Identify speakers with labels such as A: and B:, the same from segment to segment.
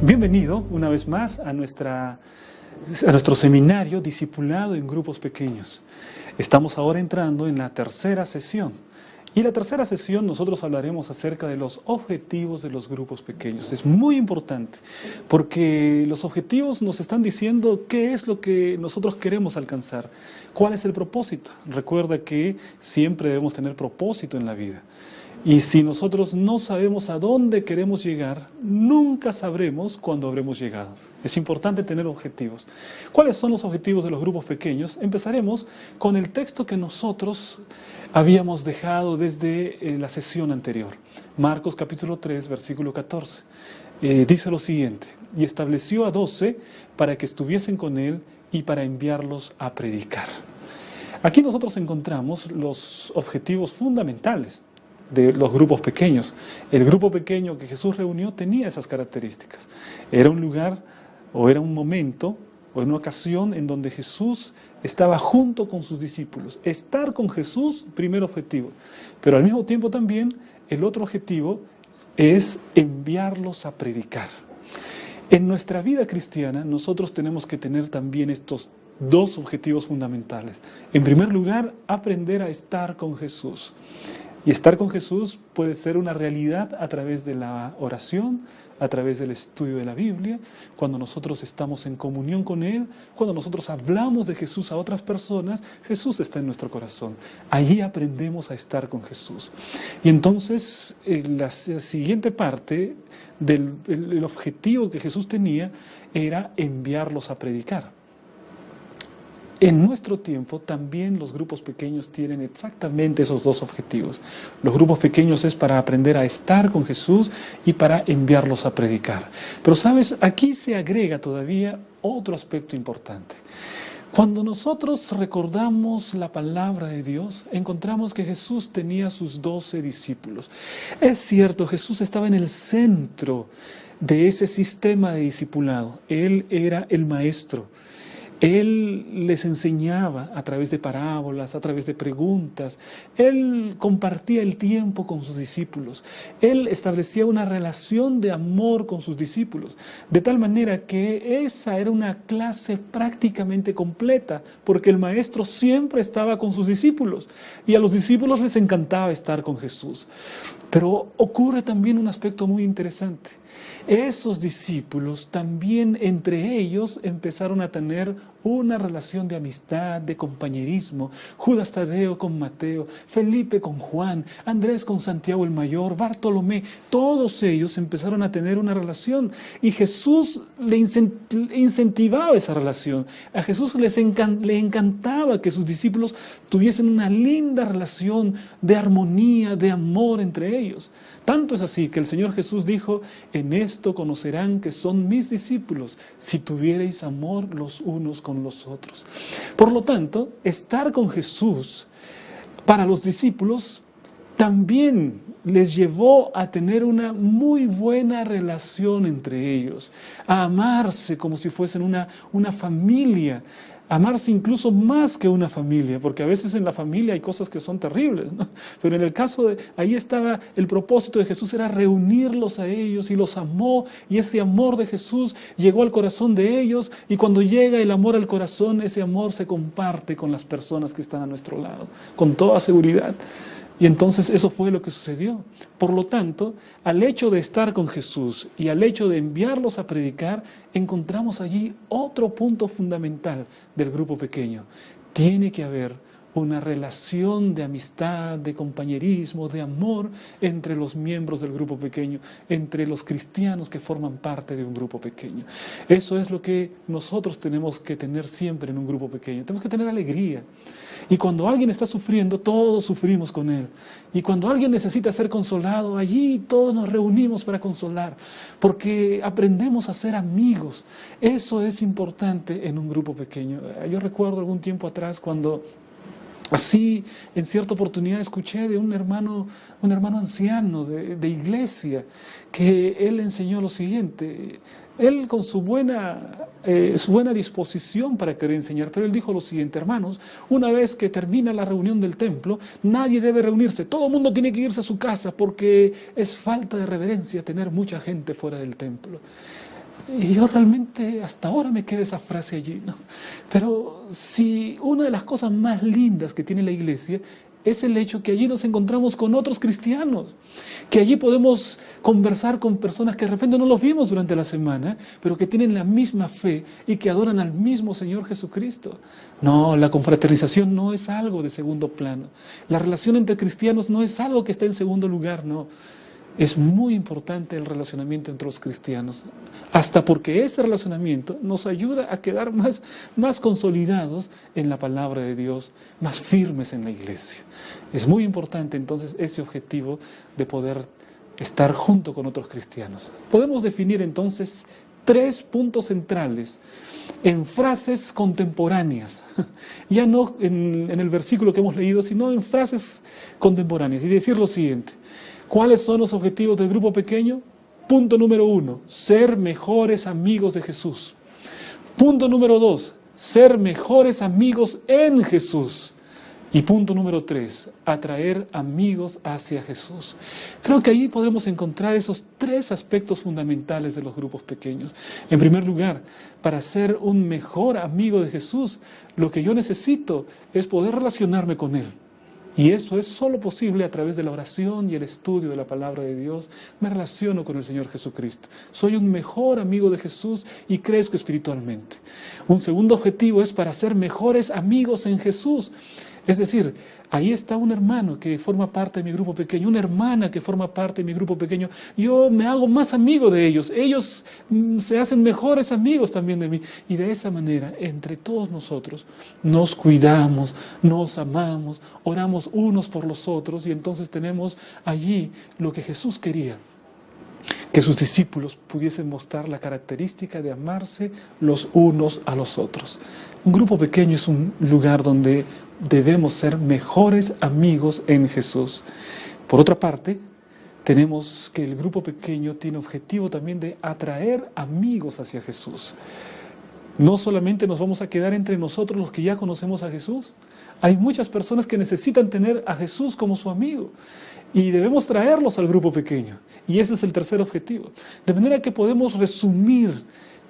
A: Bienvenido una vez más a nuestro seminario Discipulado en Grupos Pequeños. Estamos ahora entrando en la tercera sesión. Y la tercera sesión nosotros hablaremos acerca de los objetivos de los grupos pequeños. Es muy importante porque los objetivos nos están diciendo qué es lo que nosotros queremos alcanzar, cuál es el propósito. Recuerda que siempre debemos tener propósito en la vida. Y si nosotros no sabemos a dónde queremos llegar, nunca sabremos cuándo habremos llegado. Es importante tener objetivos. ¿Cuáles son los objetivos de los grupos pequeños? Empezaremos con el texto que nosotros habíamos dejado desde la sesión anterior. Marcos capítulo 3, versículo 14. Dice lo siguiente: y estableció a 12 para que estuviesen con él y para enviarlos a predicar. Aquí nosotros encontramos los objetivos fundamentales de los grupos pequeños. El grupo pequeño que Jesús reunió tenía esas características. Era un lugar o era un momento o una ocasión en donde Jesús estaba junto con sus discípulos. Estar con Jesús, primer objetivo. Pero al mismo tiempo también el otro objetivo es enviarlos a predicar. En nuestra vida cristiana nosotros tenemos que tener también estos dos objetivos fundamentales. En primer lugar, aprender a estar con Jesús. Y estar con Jesús puede ser una realidad a través de la oración, a través del estudio de la Biblia, cuando nosotros estamos en comunión con Él, cuando nosotros hablamos de Jesús a otras personas, Jesús está en nuestro corazón. Allí aprendemos a estar con Jesús. Y entonces, la siguiente parte del objetivo que Jesús tenía era enviarlos a predicar. En nuestro tiempo también los grupos pequeños tienen exactamente esos dos objetivos. Los grupos pequeños es para aprender a estar con Jesús y para enviarlos a predicar. Pero sabes, aquí se agrega todavía otro aspecto importante. Cuando nosotros recordamos la palabra de Dios, encontramos que Jesús tenía sus 12 discípulos. Es cierto, Jesús estaba en el centro de ese sistema de discipulado. Él era el maestro. Él les enseñaba a través de parábolas, a través de preguntas. Él compartía el tiempo con sus discípulos. Él establecía una relación de amor con sus discípulos. De tal manera que esa era una clase prácticamente completa, porque el maestro siempre estaba con sus discípulos. Y a los discípulos les encantaba estar con Jesús. Pero ocurre también un aspecto muy interesante. Esos discípulos también entre ellos empezaron a tener una relación de amistad, de compañerismo. Judas Tadeo con Mateo, Felipe con Juan, Andrés con Santiago el Mayor, Bartolomé, todos ellos empezaron a tener una relación y Jesús le incentivaba esa relación. A Jesús le encantaba que sus discípulos tuviesen una linda relación de armonía, de amor entre ellos. Tanto es así que el Señor Jesús dijo: en esto conocerán que son mis discípulos, si tuviereis amor los unos con los otros. Por lo tanto, estar con Jesús para los discípulos también les llevó a tener una muy buena relación entre ellos, a amarse como si fuesen una familia. Amarse incluso más que una familia, porque a veces en la familia hay cosas que son terribles, ¿no? Pero en el caso ahí estaba el propósito de Jesús, era reunirlos a ellos y los amó, y ese amor de Jesús llegó al corazón de ellos, y cuando llega el amor al corazón, ese amor se comparte con las personas que están a nuestro lado, con toda seguridad. Y entonces eso fue lo que sucedió. Por lo tanto, al hecho de estar con Jesús y al hecho de enviarlos a predicar, encontramos allí otro punto fundamental del grupo pequeño. Tiene que haber una relación de amistad, de compañerismo, de amor entre los miembros del grupo pequeño, entre los cristianos que forman parte de un grupo pequeño. Eso es lo que nosotros tenemos que tener siempre en un grupo pequeño. Tenemos que tener alegría. Y cuando alguien está sufriendo, todos sufrimos con él. Y cuando alguien necesita ser consolado, allí todos nos reunimos para consolar, porque aprendemos a ser amigos. Eso es importante en un grupo pequeño. Yo recuerdo algún tiempo atrás cuando así, en cierta oportunidad escuché de un hermano anciano de iglesia, que él enseñó lo siguiente. Él con su buena disposición para querer enseñar, pero él dijo lo siguiente: hermanos, una vez que termina la reunión del templo, nadie debe reunirse, todo el mundo tiene que irse a su casa, porque es falta de reverencia tener mucha gente fuera del templo. Y yo realmente hasta ahora me queda esa frase allí, ¿no? Pero si una de las cosas más lindas que tiene la iglesia es el hecho que allí nos encontramos con otros cristianos, que allí podemos conversar con personas que de repente no los vimos durante la semana, pero que tienen la misma fe y que adoran al mismo Señor Jesucristo. No, la confraternización no es algo de segundo plano. La relación entre cristianos no es algo que está en segundo lugar, no. Es muy importante el relacionamiento entre los cristianos, hasta porque ese relacionamiento nos ayuda a quedar más consolidados en la palabra de Dios, más firmes en la iglesia. Es muy importante entonces ese objetivo de poder estar junto con otros cristianos. Podemos definir entonces 3 puntos centrales en frases contemporáneas, ya no en el versículo que hemos leído, sino en frases contemporáneas, y decir lo siguiente. ¿Cuáles son los objetivos del grupo pequeño? Punto número 1, ser mejores amigos de Jesús. Punto número 2, ser mejores amigos en Jesús. Y punto número 3, atraer amigos hacia Jesús. Creo que ahí podremos encontrar esos 3 aspectos fundamentales de los grupos pequeños. En primer lugar, para ser un mejor amigo de Jesús, lo que yo necesito es poder relacionarme con Él. Y eso es solo posible a través de la oración y el estudio de la palabra de Dios. Me relaciono con el Señor Jesucristo. Soy un mejor amigo de Jesús y crezco espiritualmente. Un segundo objetivo es para ser mejores amigos en Jesús. Es decir, ahí está un hermano que forma parte de mi grupo pequeño, una hermana que forma parte de mi grupo pequeño. Yo me hago más amigo de ellos. Ellos se hacen mejores amigos también de mí. Y de esa manera, entre todos nosotros, nos cuidamos, nos amamos, oramos unos por los otros y entonces tenemos allí lo que Jesús quería. Que sus discípulos pudiesen mostrar la característica de amarse los unos a los otros. Un grupo pequeño es un lugar donde debemos ser mejores amigos en Jesús. Por otra parte, tenemos que el grupo pequeño tiene objetivo también de atraer amigos hacia Jesús. No solamente nos vamos a quedar entre nosotros los que ya conocemos a Jesús. Hay muchas personas que necesitan tener a Jesús como su amigo. Y debemos traerlos al grupo pequeño. Y ese es el tercer objetivo. De manera que podemos resumir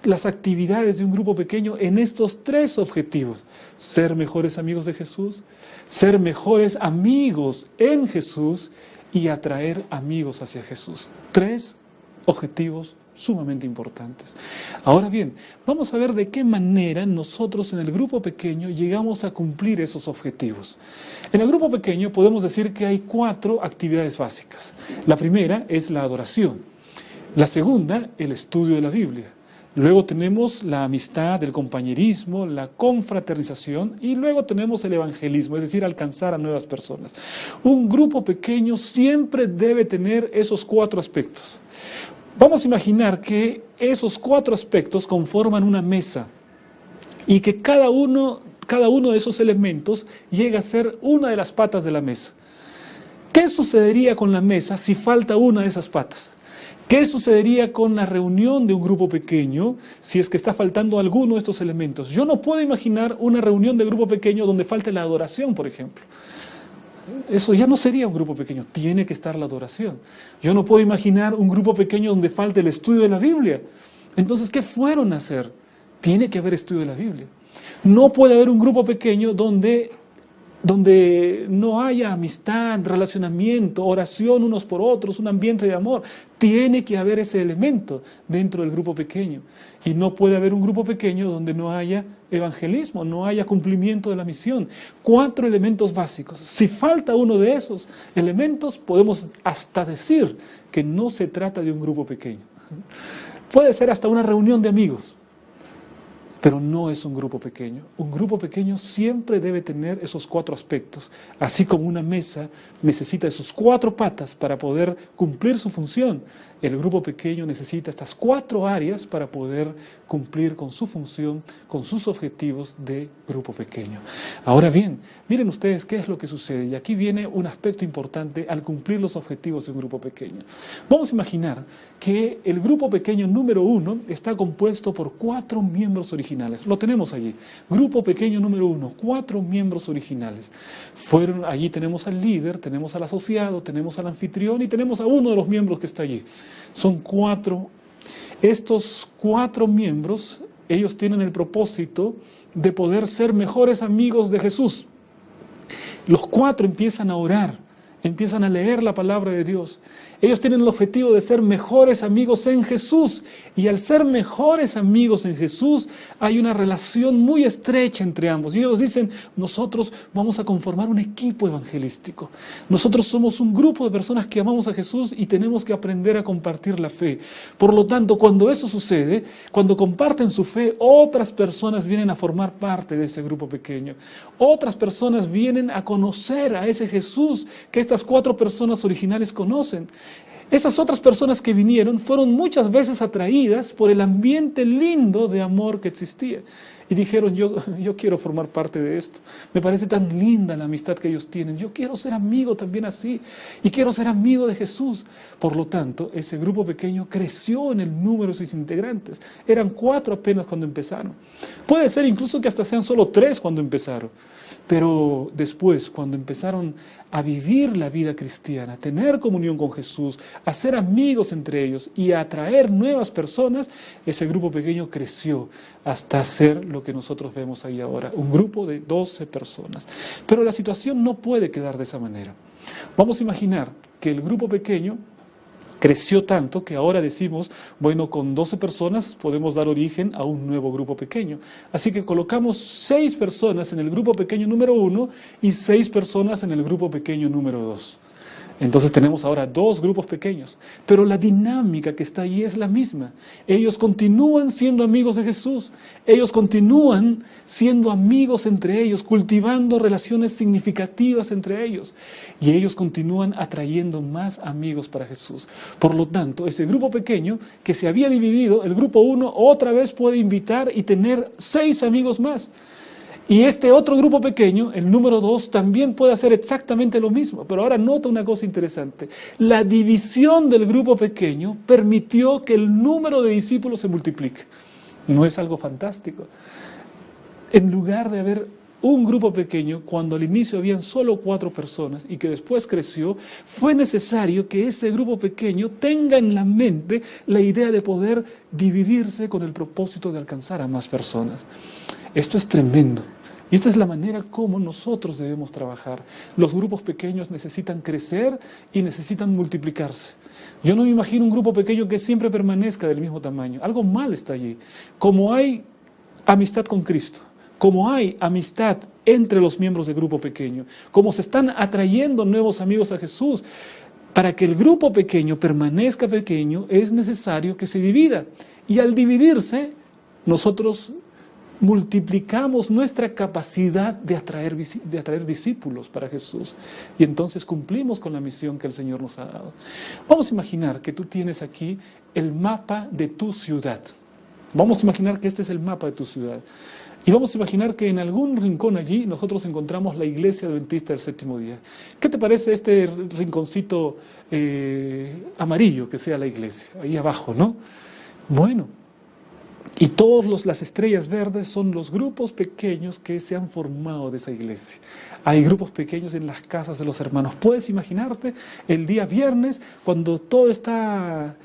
A: las actividades de un grupo pequeño en estos 3 objetivos. Ser mejores amigos de Jesús, ser mejores amigos en Jesús y atraer amigos hacia Jesús. 3 objetivos sumamente importantes. Ahora bien, vamos a ver de qué manera nosotros en el grupo pequeño llegamos a cumplir esos objetivos. En el grupo pequeño podemos decir que hay 4 actividades básicas. La primera es la adoración. La segunda, el estudio de la Biblia. Luego tenemos la amistad, el compañerismo, la confraternización y luego tenemos el evangelismo, es decir, alcanzar a nuevas personas. Un grupo pequeño siempre debe tener esos 4 aspectos. Vamos a imaginar que esos 4 aspectos conforman una mesa y que cada uno de esos elementos llega a ser una de las patas de la mesa. ¿Qué sucedería con la mesa si falta una de esas patas? ¿Qué sucedería con la reunión de un grupo pequeño si es que está faltando alguno de estos elementos? Yo no puedo imaginar una reunión de grupo pequeño donde falte la adoración, por ejemplo. Eso ya no sería un grupo pequeño, tiene que estar la adoración. Yo no puedo imaginar un grupo pequeño donde falte el estudio de la Biblia. Entonces, ¿qué fueron a hacer? Tiene que haber estudio de la Biblia. No puede haber un grupo pequeño donde no haya amistad, relacionamiento, oración unos por otros, un ambiente de amor. Tiene que haber ese elemento dentro del grupo pequeño. Y no puede haber un grupo pequeño donde no haya evangelismo, no haya cumplimiento de la misión. 4 elementos básicos. Si falta uno de esos elementos, podemos hasta decir que no se trata de un grupo pequeño. Puede ser hasta una reunión de amigos. Pero no es un grupo pequeño. Un grupo pequeño siempre debe tener esos 4 aspectos. Así como una mesa necesita esos 4 patas para poder cumplir su función, el grupo pequeño necesita estas 4 áreas para poder cumplir con su función, con sus objetivos de grupo pequeño. Ahora bien, miren ustedes qué es lo que sucede. Y aquí viene un aspecto importante al cumplir los objetivos de un grupo pequeño. Vamos a imaginar que el grupo pequeño número 1 está compuesto por 4 miembros originales. Lo tenemos allí. Grupo pequeño número 1, 4 miembros originales. Allí tenemos al líder, tenemos al asociado, tenemos al anfitrión y tenemos a uno de los miembros que está allí. Son 4 Estos 4 miembros, ellos tienen el propósito de poder ser mejores amigos de Jesús. Los 4 empiezan a orar, empiezan a leer la palabra de Dios. Ellos tienen el objetivo de ser mejores amigos en Jesús. Y al ser mejores amigos en Jesús, hay una relación muy estrecha entre ambos. Y ellos dicen, nosotros vamos a conformar un equipo evangelístico. Nosotros somos un grupo de personas que amamos a Jesús y tenemos que aprender a compartir la fe. Por lo tanto, cuando eso sucede, cuando comparten su fe, otras personas vienen a formar parte de ese grupo pequeño. Otras personas vienen a conocer a ese Jesús que estas 4 personas originales conocen. Esas otras personas que vinieron fueron muchas veces atraídas por el ambiente lindo de amor que existía. Y dijeron, yo quiero formar parte de esto. Me parece tan linda la amistad que ellos tienen. Yo quiero ser amigo también así. Y quiero ser amigo de Jesús. Por lo tanto, ese grupo pequeño creció en el número de sus integrantes. Eran 4 apenas cuando empezaron. Puede ser incluso que hasta sean solo 3 cuando empezaron. Pero después, cuando empezaron a vivir la vida cristiana, a tener comunión con Jesús, a ser amigos entre ellos y a atraer nuevas personas, ese grupo pequeño creció hasta ser lo que nosotros vemos ahí ahora, un grupo de 12 personas. Pero la situación no puede quedar de esa manera. Vamos a imaginar que el grupo pequeño creció tanto que ahora decimos, bueno, con 12 personas podemos dar origen a un nuevo grupo pequeño. Así que colocamos 6 personas en el grupo pequeño número 1 y 6 personas en el grupo pequeño número 2. Entonces tenemos ahora 2 grupos pequeños, pero la dinámica que está ahí es la misma. Ellos continúan siendo amigos de Jesús, ellos continúan siendo amigos entre ellos, cultivando relaciones significativas entre ellos, y ellos continúan atrayendo más amigos para Jesús. Por lo tanto, ese grupo pequeño que se había dividido, el grupo 1 otra vez puede invitar y tener 6 amigos más. Y este otro grupo pequeño, el número 2, también puede hacer exactamente lo mismo. Pero ahora nota una cosa interesante. La división del grupo pequeño permitió que el número de discípulos se multiplique. ¿No es algo fantástico? En lugar de haber un grupo pequeño, cuando al inicio habían solo 4 personas y que después creció, fue necesario que ese grupo pequeño tenga en la mente la idea de poder dividirse con el propósito de alcanzar a más personas. Esto es tremendo. Y esta es la manera como nosotros debemos trabajar. Los grupos pequeños necesitan crecer y necesitan multiplicarse. Yo no me imagino un grupo pequeño que siempre permanezca del mismo tamaño. Algo mal está allí. Como hay amistad con Cristo, como hay amistad entre los miembros del grupo pequeño, como se están atrayendo nuevos amigos a Jesús, para que el grupo pequeño permanezca pequeño es necesario que se divida. Y al dividirse, nosotros multiplicamos nuestra capacidad de atraer discípulos para Jesús. Y entonces cumplimos con la misión que el Señor nos ha dado. Vamos a imaginar que tú tienes aquí el mapa de tu ciudad. Vamos a imaginar que este es el mapa de tu ciudad. Y vamos a imaginar que en algún rincón allí nosotros encontramos la iglesia adventista del séptimo día. ¿Qué te parece este rinconcito amarillo que sea la iglesia? Ahí abajo, ¿no? Bueno. Y todas las estrellas verdes son los grupos pequeños que se han formado de esa iglesia. Hay grupos pequeños en las casas de los hermanos. Puedes imaginarte el día viernes cuando toda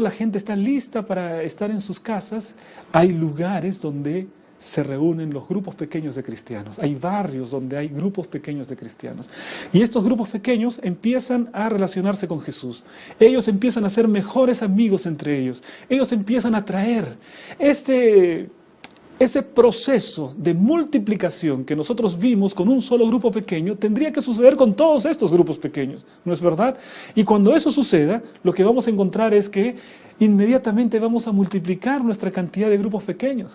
A: la gente está lista para estar en sus casas. Hay lugares donde se reúnen los grupos pequeños de cristianos. Hay barrios donde hay grupos pequeños de cristianos. Y estos grupos pequeños empiezan a relacionarse con Jesús. Ellos empiezan a ser mejores amigos entre ellos. Ellos empiezan a traer ese proceso de multiplicación que nosotros vimos con un solo grupo pequeño, tendría que suceder con todos estos grupos pequeños, ¿no es verdad? Y cuando eso suceda, lo que vamos a encontrar es que inmediatamente vamos a multiplicar nuestra cantidad de grupos pequeños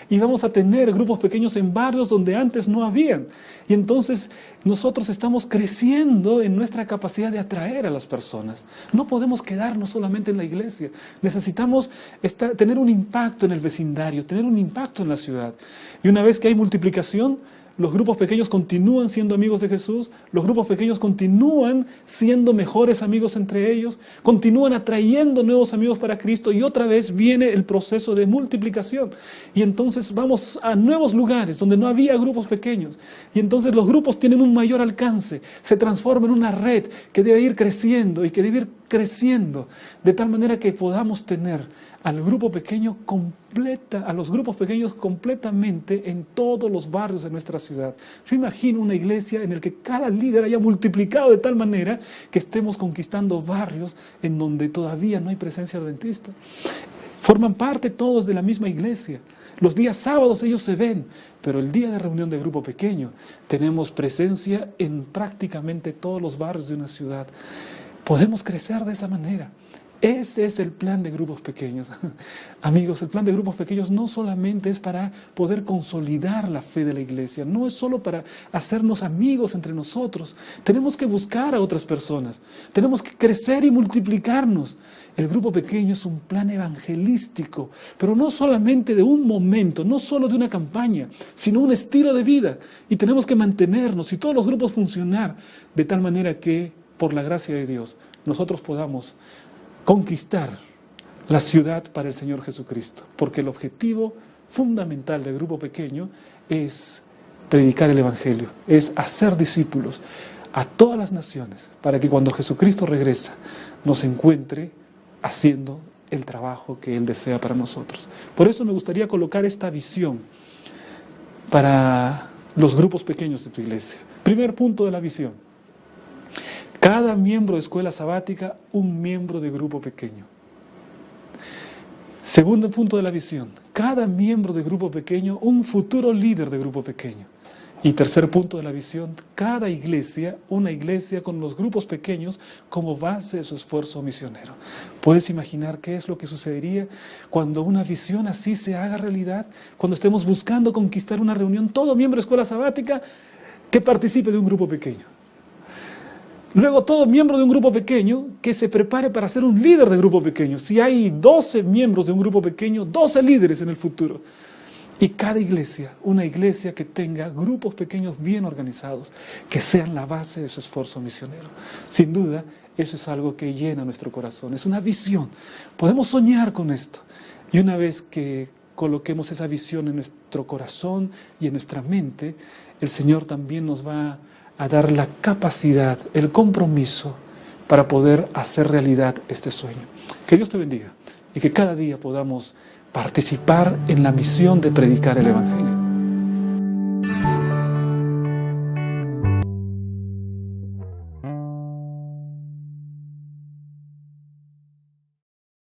A: y vamos a tener grupos pequeños en barrios donde antes no habían. Y entonces nosotros estamos creciendo en nuestra capacidad de atraer a las personas. No podemos quedarnos solamente en la iglesia. Necesitamos tener un impacto en el vecindario, tener un impacto en la ciudad. Y una vez que hay multiplicación, los grupos pequeños continúan siendo amigos de Jesús, los grupos pequeños continúan siendo mejores amigos entre ellos, continúan atrayendo nuevos amigos para Cristo y otra vez viene el proceso de multiplicación. Y entonces vamos a nuevos lugares donde no había grupos pequeños y entonces los grupos tienen un mayor alcance, se transforman en una red que debe ir creciendo y que debe ir creciendo, de tal manera que podamos tener al grupo pequeño a los grupos pequeños completamente en todos los barrios de nuestra ciudad. Yo imagino una iglesia en la que cada líder haya multiplicado de tal manera que estemos conquistando barrios en donde todavía no hay presencia adventista. Forman parte todos de la misma iglesia. Los días sábados ellos se ven, pero el día de reunión de grupo pequeño tenemos presencia en prácticamente todos los barrios de una ciudad. Podemos crecer de esa manera. Ese es el plan de grupos pequeños. Amigos, el plan de grupos pequeños no solamente es para poder consolidar la fe de la iglesia, no es solo para hacernos amigos entre nosotros. Tenemos que buscar a otras personas, tenemos que crecer y multiplicarnos. El grupo pequeño es un plan evangelístico, pero no solamente de un momento, no solo de una campaña, sino un estilo de vida. Y tenemos que mantenernos y todos los grupos funcionar de tal manera que, por la gracia de Dios, nosotros podamos conquistar la ciudad para el Señor Jesucristo, porque el objetivo fundamental del grupo pequeño es predicar el Evangelio, es hacer discípulos a todas las naciones, para que cuando Jesucristo regresa nos encuentre haciendo el trabajo que Él desea para nosotros. Por eso me gustaría colocar esta visión para los grupos pequeños de tu iglesia. Primer punto de la visión: cada miembro de escuela sabática, un miembro de grupo pequeño. Segundo punto de la visión: cada miembro de grupo pequeño, un futuro líder de grupo pequeño. Y tercer punto de la visión: cada iglesia, una iglesia con los grupos pequeños como base de su esfuerzo misionero. ¿Puedes imaginar qué es lo que sucedería cuando una visión así se haga realidad? Cuando estemos buscando conquistar una reunión, todo miembro de escuela sabática que participe de un grupo pequeño. Luego, todo miembro de un grupo pequeño que se prepare para ser un líder de grupo pequeño. Si hay 12 miembros de un grupo pequeño, 12 líderes en el futuro. Y cada iglesia, una iglesia que tenga grupos pequeños bien organizados, que sean la base de su esfuerzo misionero. Sin duda, eso es algo que llena nuestro corazón, es una visión. Podemos soñar con esto. Y una vez que coloquemos esa visión en nuestro corazón y en nuestra mente, el Señor también nos va a dar la capacidad, el compromiso para poder hacer realidad este sueño. Que Dios te bendiga y que cada día podamos participar en la misión de predicar el Evangelio.